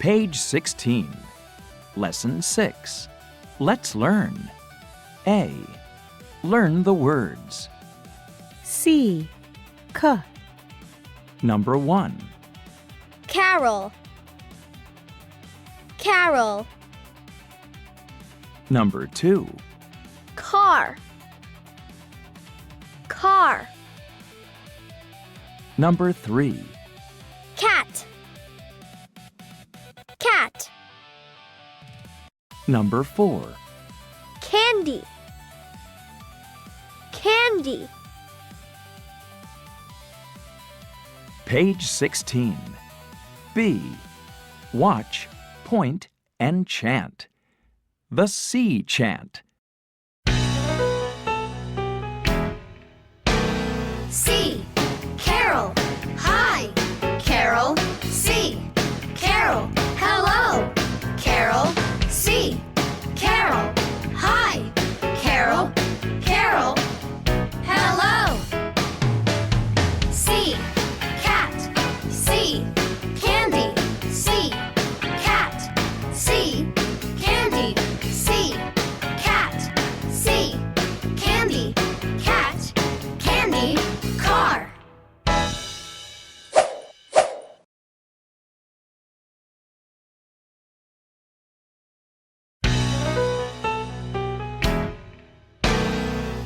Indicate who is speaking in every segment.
Speaker 1: Page 16. Lesson 6. Let's learn. A. Learn the words.
Speaker 2: C. K.
Speaker 1: Number 1.
Speaker 3: Carol. Carol.
Speaker 1: Number 2.
Speaker 3: Car. Car.
Speaker 1: Number 3.
Speaker 3: Cat. Cat.
Speaker 1: Number 4.
Speaker 3: Candy. Candy.
Speaker 1: Page 16. B. Watch, point, and chant. The C chant.
Speaker 4: C. Carol. Hi. Carol. C. Carol. Hello. Carol. C. Carol. Hi. Carol. Carol. Hello. C. Cat. C. Candy. C. Cat. C. Candy. C. Cat. C. Candy. Cat. Candy. Car.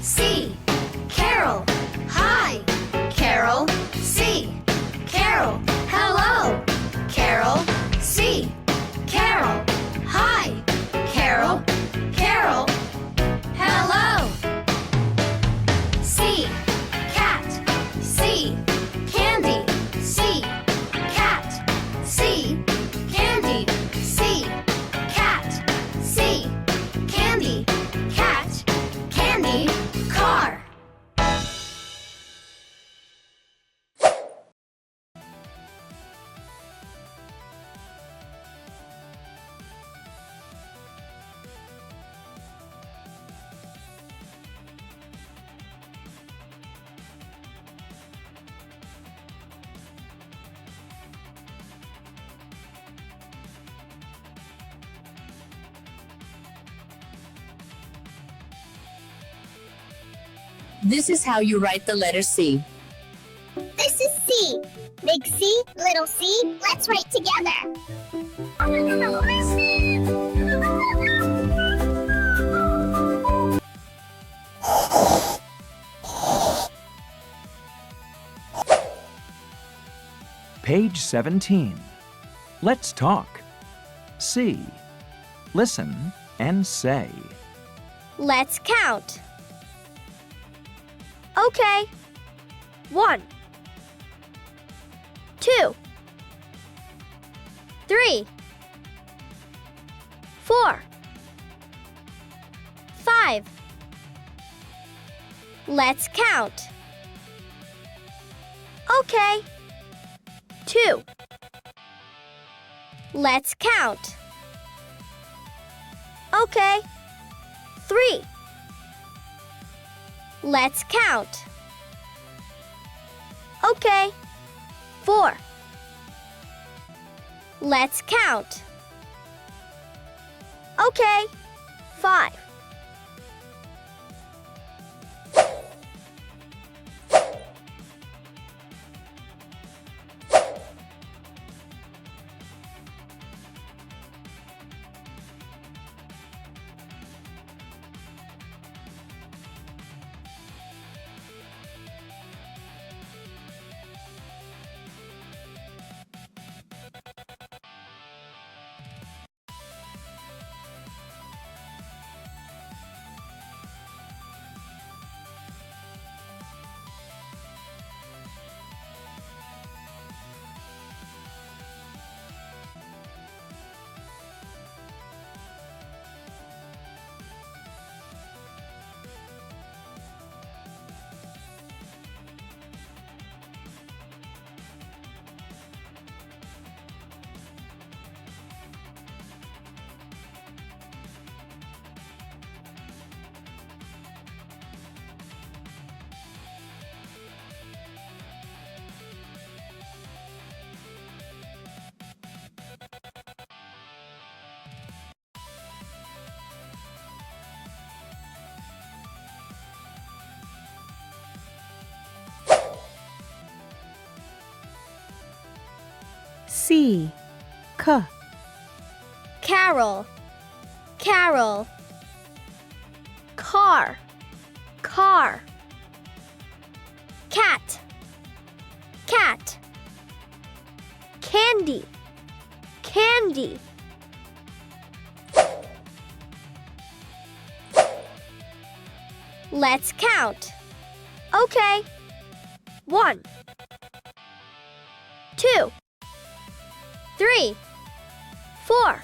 Speaker 4: C. Carol. Hi. Carol. C. Carol. Hello. Carol. C. Carol. Hi. Carol. Carol. Hello. C. Cat. C. Candy. C. Cat. C. Candy. C. Cat. C. Candy. Cat. Candy. Car.
Speaker 2: This is how you write the letter C.
Speaker 5: This is C. Big C, little c. Let's write together.
Speaker 1: Page 17. Let's talk. C. Listen and say.
Speaker 3: Let's count. Okay. 1, 2, 3, 4, 5. Let's count. Okay. 2. Let's count. Okay. 3. Let's count. Okay. 4. Let's count. Okay. 5.
Speaker 2: C. K.
Speaker 3: Carol, carol. Car, car. Cat, cat. Candy, candy. Let's count. Okay. 1, 2, 3, 4,